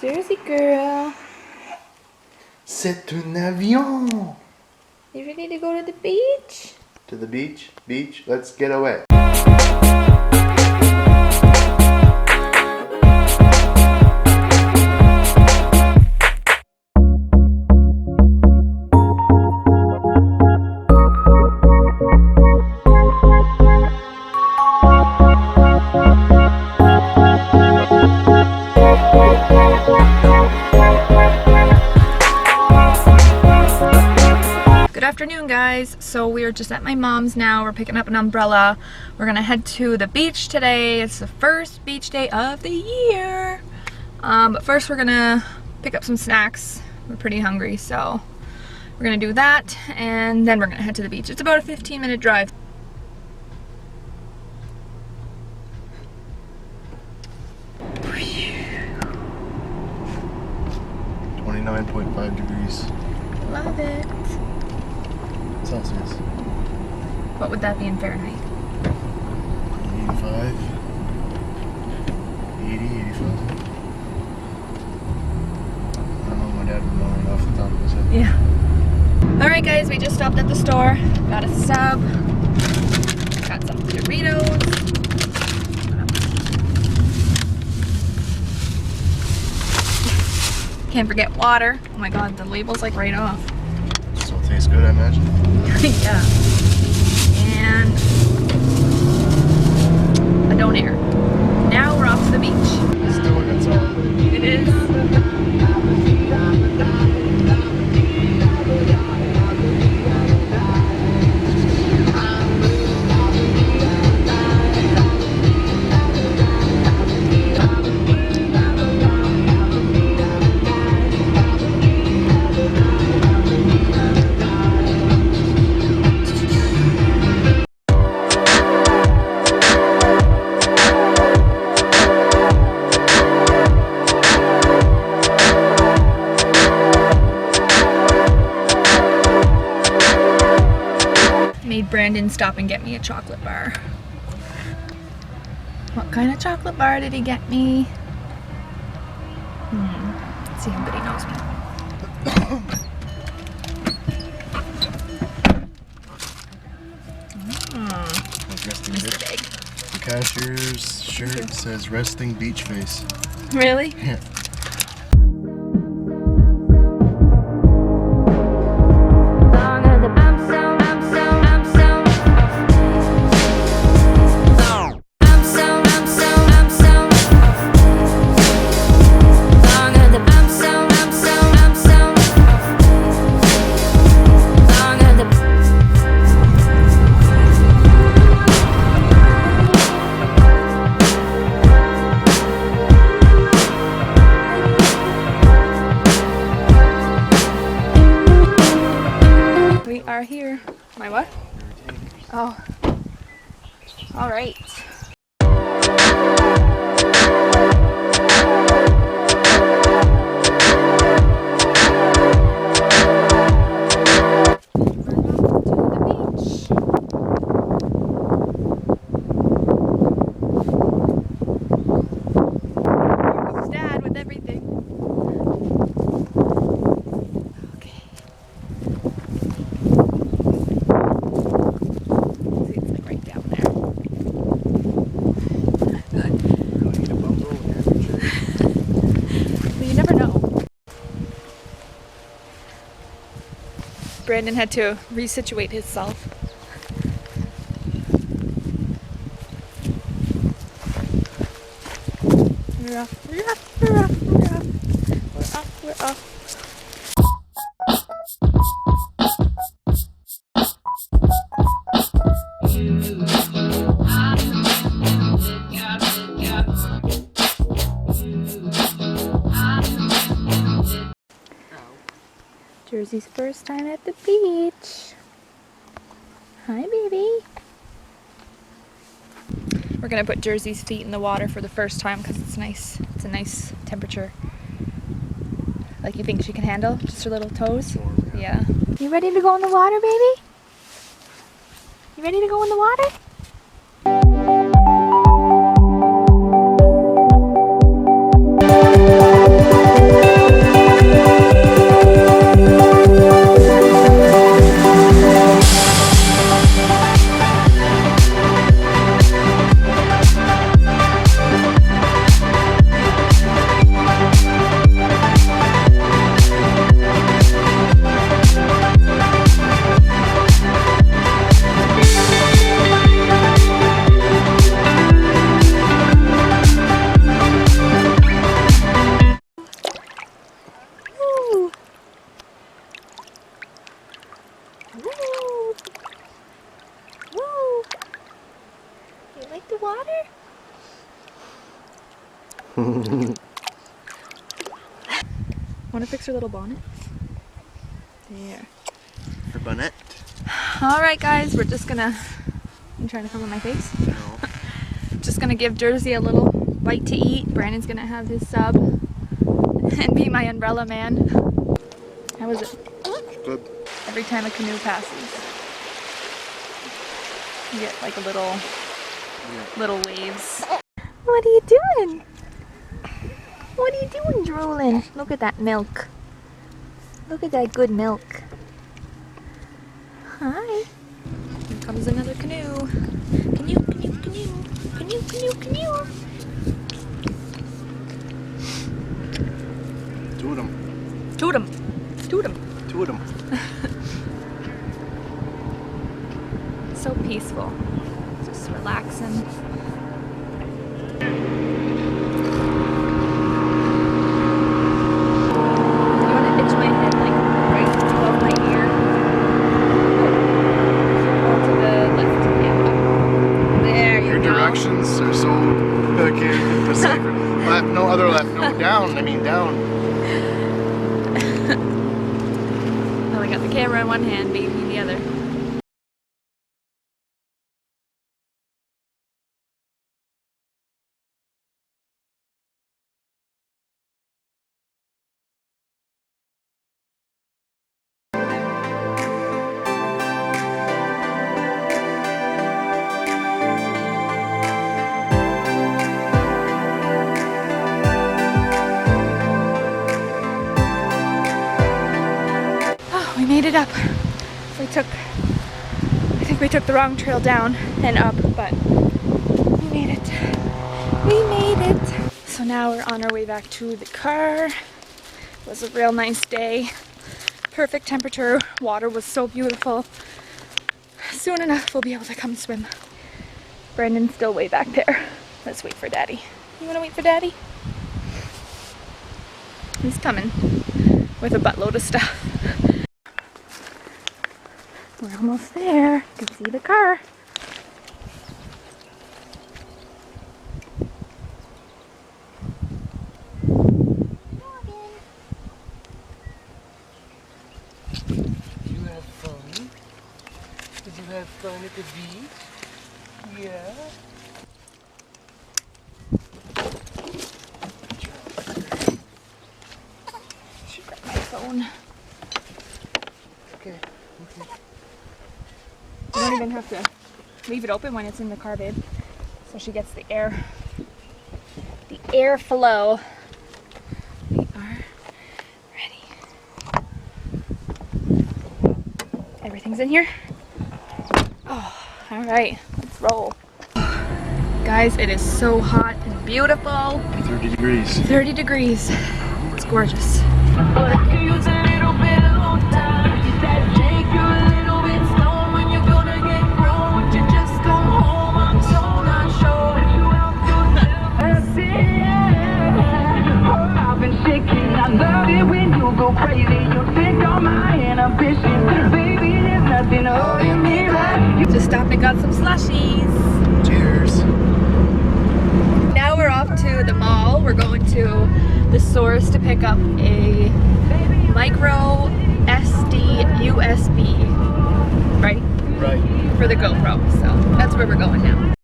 Jersey girl. C'est un avion. You ready to go to the beach? To the beach? Beach, let's get away. Good afternoon, guys. So we're just at my mom's now. We're picking up an umbrella. We're gonna head to the beach today. It's the first beach day of the year. But first we're gonna pick up some snacks. We're pretty hungry, so we're gonna do that and then we're gonna head to the beach. It's about a 15-minute drive. .5 degrees Love it. Celsius. What would that be in Fahrenheit? 85, 80, 85. I don't know, my dad would know right off the top of his head. Yeah. Alright guys, we just stopped at the store. Got a sub. Got some Doritos. Can't forget water. Oh my god, the label's like right off. Still tastes good, I imagine. Yeah. And a Donair. Now we're off to the beach. Still got some. It is. Made Brandon stop and get me a chocolate bar. What kind of chocolate bar did he get me? Let's see how good he knows me. Mr. Big. The cashier's shirt says resting beach face. Really? Yeah. We are here. My what? Oh. All right. Dad with everything. Okay. See, it's like right down there. Good. Well, you never know. Brandon had to resituate himself. We're off, we're off, we're off, we're off, we're off, we're off. Jersey's first time at the beach. Hi, baby. We're gonna put Jersey's feet in the water for the first time because it's nice. It's a nice temperature. Like, you think she can handle? Just her little toes? Sure, Yeah. You ready to go in the water, baby? You ready to go in the water? the water? Want to fix her little bonnet? There. Her bonnet. Alright guys, we're just gonna... I'm trying to cover my face. No. Just gonna give Jersey a little bite to eat. Brandon's gonna have his sub and be my umbrella man. How was it? Good. Every time a canoe passes, you get like a little waves. What are you doing? What are you doing, drooling? Look at that milk. Look at that good milk. Hi. Here comes another canoe. Canoe, canoe, canoe. Canoe, canoe, canoe. Toot 'em. Toot 'em. Toot 'em. Toot 'em. So peaceful. Just relaxing. Directions are so deciphered. Left, no other left, no down. I mean down. Well, I got the camera in one hand, baby in the other. We made it up. I think we took the wrong trail down and up, but we made it. We made it. So now we're on our way back to the car. It was a real nice day. Perfect temperature. Water was so beautiful. Soon enough we'll be able to come swim. Brandon's still way back there. Let's wait for Daddy. You wanna wait for Daddy? He's coming with a buttload of stuff. We're almost there. You can see the car. Did you have fun? Did you have fun at the beach? Yeah. Should grab my phone. Okay. You don't even have to leave it open when it's in the car, babe. So she gets the airflow. We are ready. Everything's in here? Oh, all right, let's roll. Guys, it is so hot and beautiful. 30 degrees. 30 degrees. It's gorgeous. Go crazy, you think all my inhibition. Baby, there's nothing holding me back. Just stopped and got some slushies. Cheers. Now we're off to the mall. We're going to the Source to pick up a micro SD USB, right? Right. For the GoPro. So that's where we're going now.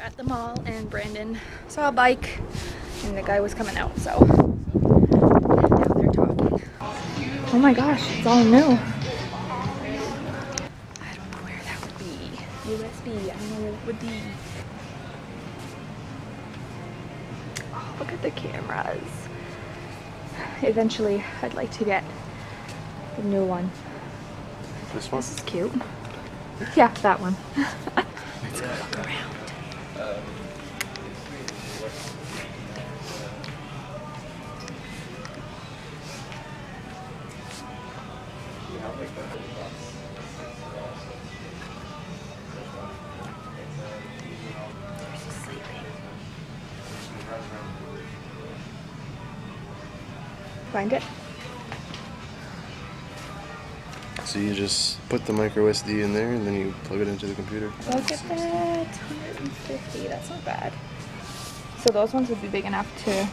At the mall, and Brandon saw a bike and the guy was coming out, so now they're talking. Oh my gosh, it's all new. I don't know where that would be. USB, I don't know where that would be. Oh, look at the cameras. Eventually I'd like to get the new one. This one? This is cute. Yeah, that one. Let's go look around. Find it. So you just put the micro SD in there and then you plug it into the computer. Look at that, 150. That's not bad. So those ones would be big enough to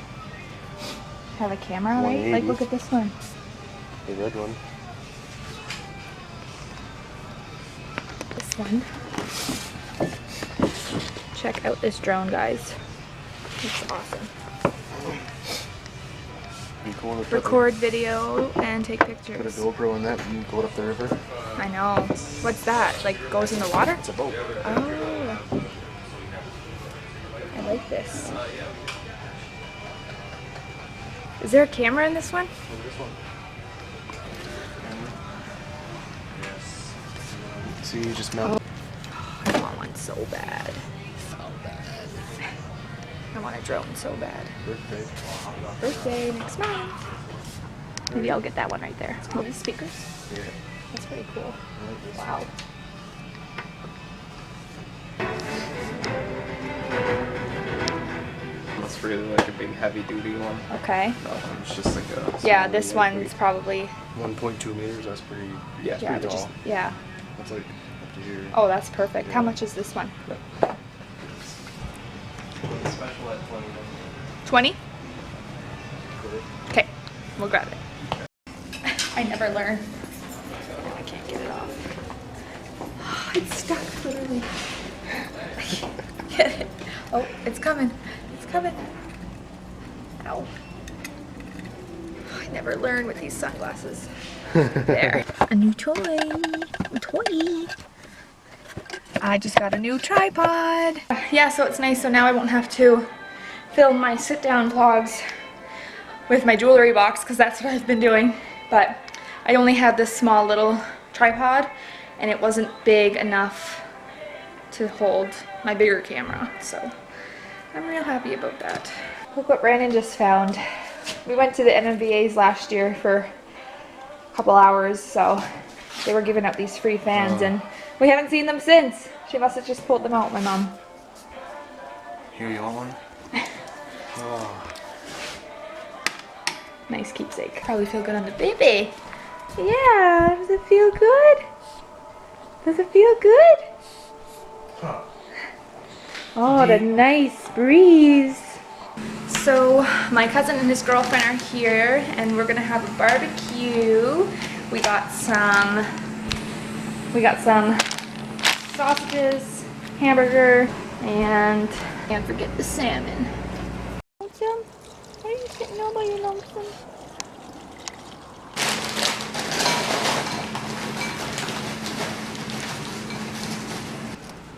have a camera, right? Like, 180. look at this one. The red one. This one. Check out this drone, guys. It's awesome. You go with Record video and take Put a pictures. GoPro in that and you go up the river. I know. What's that? Like, goes in the water? It's a boat. Oh. I like this. Is there a camera in this one? Look at this one. Yes. See, you just mount. I want one so bad. So bad. I want a drone so bad. Birthday. Birthday next month. Maybe I'll get that one right there. Oh, these speakers. Yeah. That's pretty cool. I like this. Wow. It's really like a big heavy duty one. Okay. That one's just like a Yeah, small, this lightweight. one's probably. 1.2 meters. That's pretty. Yeah. That's Yeah, pretty they're tall. just. Yeah. That's like up to here. Oh, that's perfect. How much is this one? Special at 20. 20? Okay, we'll grab it. I never learn. I can't get it off. It's stuck, literally. Get it. Oh, it's coming. It's coming. Ow. I never learn with these sunglasses. There. A new toy. A toy. I just got a new tripod. Yeah, so it's nice. So now I won't have to film my sit-down vlogs with my jewelry box because that's what I've been doing. But I only had this small little tripod and it wasn't big enough to hold my bigger camera. So I'm real happy about that. Look what Brandon just found. We went to the NMBAs last year for a couple hours, so they were giving out these free fans and we haven't seen them since. She must have just pulled them out, my mom. Here, you want one? Oh. Nice keepsake. Probably feel good on the baby. Yeah, does it feel good? Does it feel good? Huh. Oh, the nice breeze. So my cousin and his girlfriend are here and we're gonna have a barbecue. We got some sausages, hamburger, and can't forget the salmon. Lonesome? Are you sitting all by your lonesome?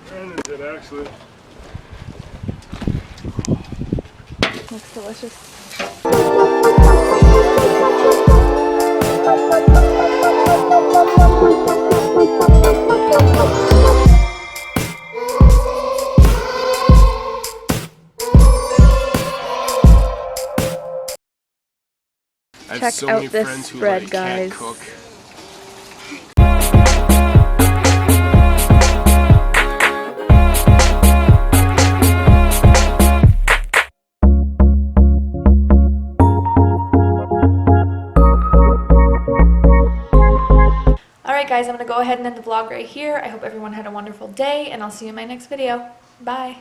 Brandon did actually. Looks delicious. I have Check so out many this friends who spread, like, guys. can't cook. Alright guys, I'm going to go ahead and end the vlog right here. I hope everyone had a wonderful day and I'll see you in my next video. Bye.